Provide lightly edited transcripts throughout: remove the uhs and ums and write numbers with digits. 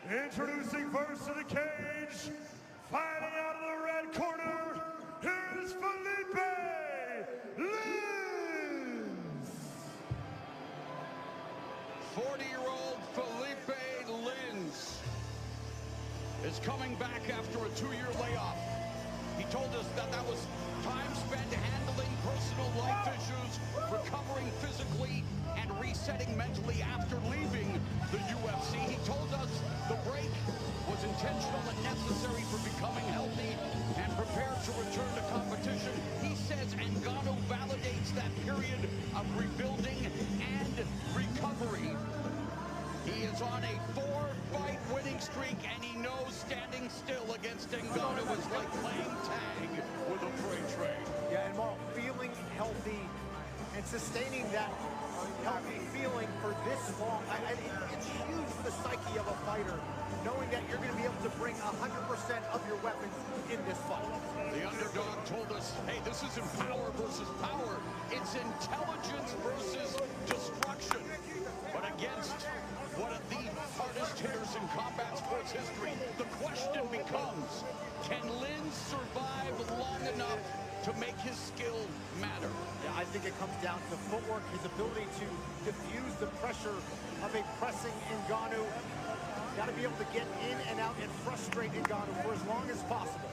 Introducing first to the cage, fighting out of the red corner, here's Phillip. 40-year-old Phillip is coming back after a 2-year layoff. He told us that that was time spent handling personal life issues, recovering physically, and resetting mentally after leaving the UFC. He told us the break was intentional and necessary for becoming healthy and prepared to return to competition. He says Ngannou validates that period of rebuilding and recovery. He is on a 4-fight winning streak, and he knows standing still against Ngannou is like playing tag with a freight train. Yeah, and Mark, feeling healthy and sustaining that healthy feeling for this long, it's huge for the psyche of a fighter, knowing that you're going to be able to bring 100% of your weapons in this fight. The underdog told us, hey, this isn't power versus power. It's intelligence versus destruction. But against one of the hardest hitters in combat sports history, the question becomes, can Lin survive long enough to make his skill matter? Yeah, I think it comes down to footwork, his ability to diffuse the pressure of a pressing Ngannou. Got to be able to get in and out and frustrate Ngannou for as long as possible.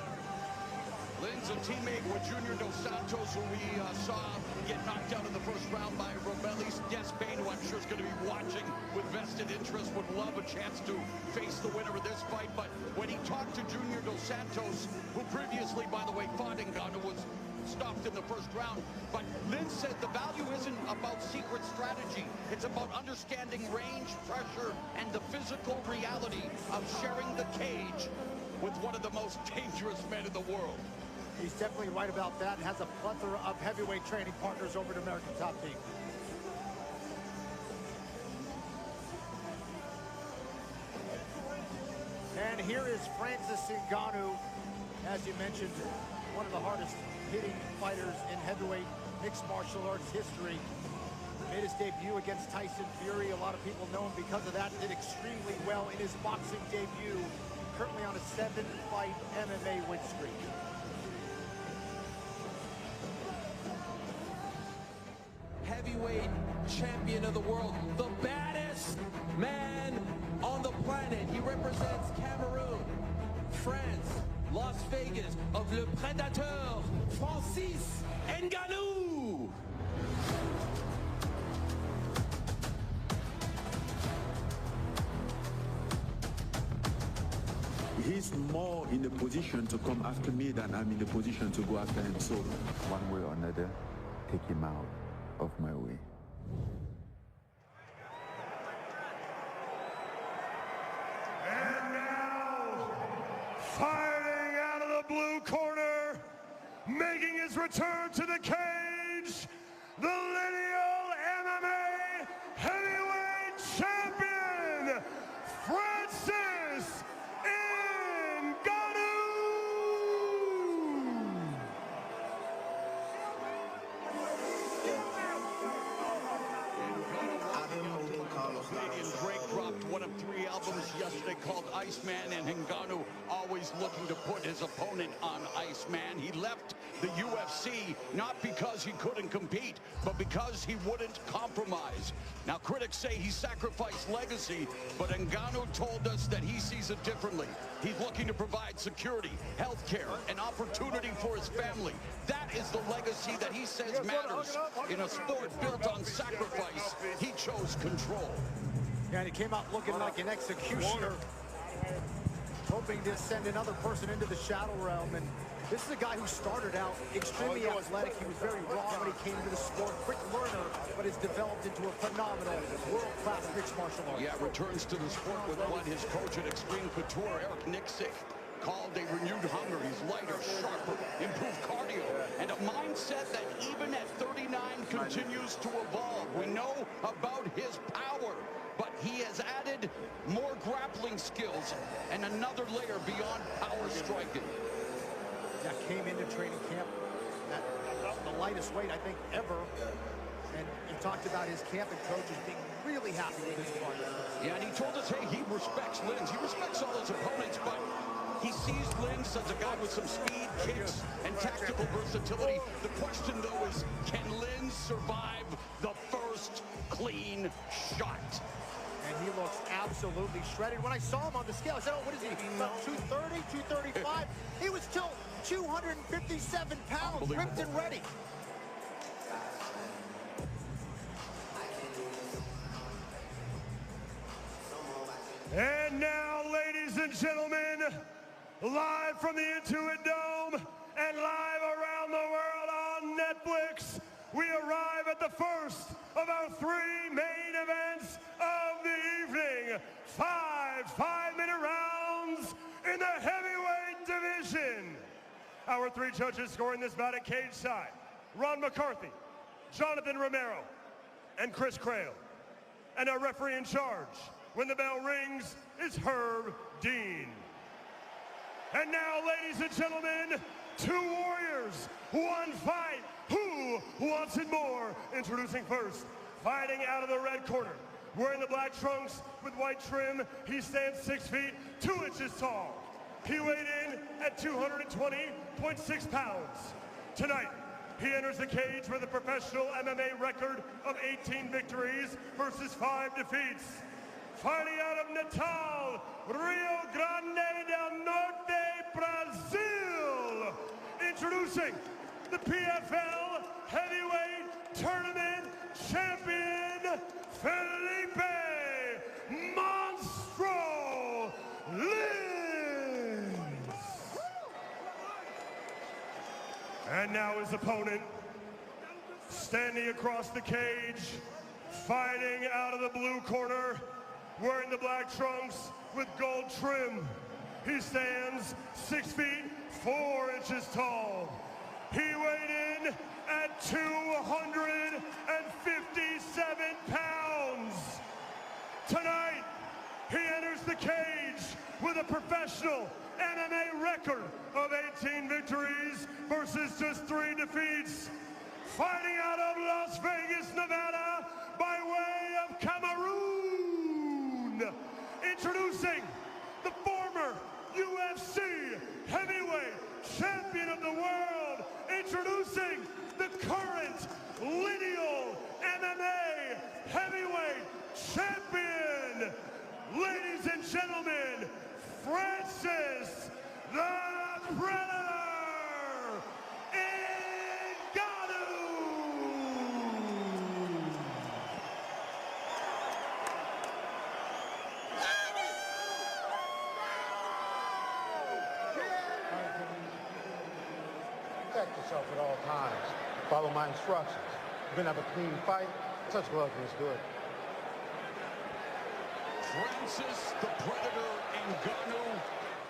Lin's a teammate with Junior Dos Santos, who we saw get knocked out in the first round by Robelli's Despain, who I'm sure is going to be watching with vested interest, would love a chance to face the winner of this fight. But when he talked to Junior Dos Santos, who previously, by the way, fought Ngannou, was stopped in the first round. But Lin said the value isn't about secret strategy. It's about understanding range, pressure, and the physical reality of sharing the cage with one of the most dangerous men in the world. He's definitely right about that. Has a plethora of heavyweight training partners over at American Top Team. And here is Francis Ngannou, as you mentioned, one of the hardest hitting fighters in heavyweight mixed martial arts history. Made his debut against Tyson Fury. A lot of people know him because of that. Did extremely well in his boxing debut. Currently on a 7-fight MMA win streak. Heavyweight champion of the world, the baddest man on the planet. He represents Cameroon, France, Las Vegas, of Le Prédateur, Francis Ngannou. He's more in a position to come after me than I'm in the position to go after him. So one way or another, take him out of my way. And now, fighting out of the blue corner, making his return to the cage, the lineal MMA heavyweight champion, Francis Ngannou! Canadian Drake dropped one of 3 albums yesterday called Iceman, and Ngannou always looking to put his opponent on Iceman. He left the UFC not because he couldn't compete, but because he wouldn't compromise. Now, critics say he sacrificed legacy, but Ngannou told us that he sees it differently. He's looking to provide security, health care, and opportunity for his family. That is the legacy that he says matters. In a sport built on sacrifice, he chose control. Yeah, and he came out looking like an executioner, hoping to send another person into the shadow realm. And this is a guy who started out extremely athletic. He was very raw when he came to the sport. Quick learner, but has developed into a phenomenal world-class mixed martial arts. Yeah, returns to the sport with what his coach at Extreme Couture, Eric Nixick, called a renewed hunger. He's lighter, sharper, improved cardio, and a mindset that even at 39 continues to evolve. We know about his power, but he has added more grappling skills and another layer beyond power striking. That came into training camp at the lightest weight, I think, ever. And he talked about his camp and coaches being really happy with his progress. Yeah, and he told us, hey, he respects Lin's. He respects Linz as a guy with some speed, kicks, and tactical versatility. The question, though, is can Linz survive the first clean shot? And he looks absolutely shredded. When I saw him on the scale, I said, oh, what is he? 230, 235? He was still 257 pounds, ripped and ready. And now, ladies and gentlemen, live from the Intuit Dome and live around the world on Netflix, we arrive at the first of our 3 main events of the evening. 5 5-minute rounds in the heavyweight division. Our 3 judges scoring this bout at cage side: Ron McCarthy, Jonathan Romero, and Chris Crail. And our referee in charge, when the bell rings, is Herb Dean. And now, ladies and gentlemen, 2 warriors, 1 fight. Who wants it more? Introducing first, fighting out of the red corner, wearing the black trunks with white trim, he stands 6 feet, 2 inches tall. He weighed in at 220.6 pounds. Tonight, he enters the cage with a professional MMA record of 18 victories versus 5 defeats. Fighting out of Natal, Rio Grande del Norte, Brazil. Introducing the PFL Heavyweight Tournament Champion, Phillip Monstro Linz. And now his opponent, standing across the cage, fighting out of the blue corner, wearing the black trunks with gold trim. He stands 6 feet, 4 inches tall. He weighed in at 257 pounds. Tonight, he enters the cage with a professional MMA record of 18 victories versus just 3 defeats. Fighting out of Las Vegas, Nevada, by way of Cameroon. Introducing the former UFC heavyweight champion of the world. Introducing the current lineal MMA heavyweight champion. Ladies and gentlemen, Francis the Predator Ngannou. Protect yourself at all times. Follow my instructions. You're gonna have a clean fight. Touch gloves is good. Francis the Predator Ngannou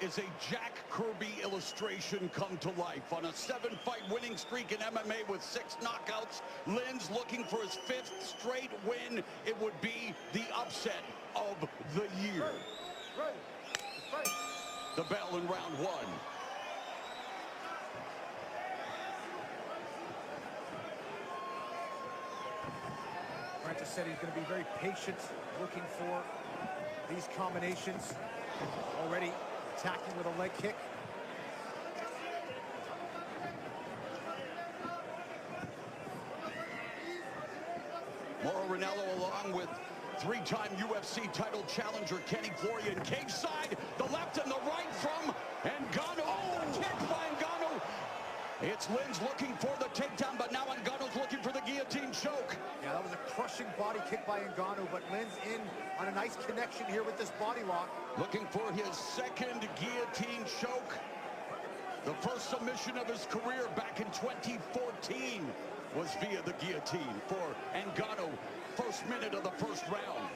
is a Jack Kirby illustration come to life. On a 7-fight winning streak in MMA with 6 knockouts, Linz looking for his 5th straight win. It would be the upset of the year. The bell in round 1. Francis said he's going to be very patient, looking for these combinations. Already attacking with a leg kick. Mauro Ranallo along with 3-time UFC title challenger Kenny Florian. Cage side, the left and the right from Ngannou. Oh, kick by Ngannou. It's Linz looking for the takedown, but now Ngannou's looking for the guillotine choke. Yeah, that was a crushing body kick by Ngannou, but Linz in on a nice connection here with this body lock. Looking for his 2nd guillotine choke. The first submission of his career back in 2014 was via the guillotine for Ngannou. First minute of the first round.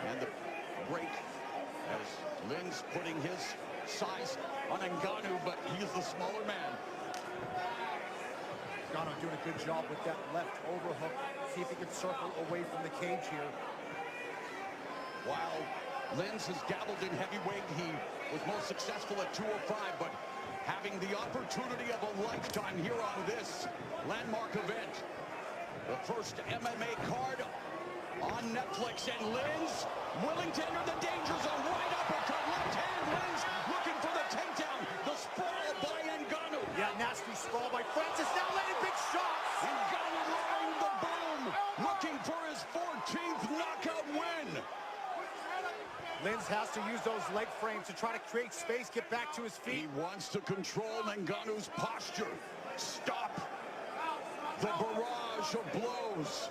And the break as Linz putting his size on Ngannou, but he's the smaller man. Ngannou doing a good job with that left overhook. See if he can circle away from the cage here. While Linz has dabbled in heavyweight, he was most successful at 205, but having the opportunity of a lifetime here on this landmark event. The first MMA card on Netflix, and Linz willing to enter the danger zone. Right uppercut, left hand, Linz looking for the takedown. The Francis has to use those leg frames to try to create space, get back to his feet. He wants to control Ngannou's posture. Stop the barrage of blows.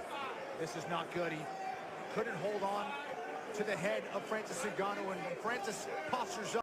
This is not good. He couldn't hold on to the head of Francis Ngannou, and when Francis postures up,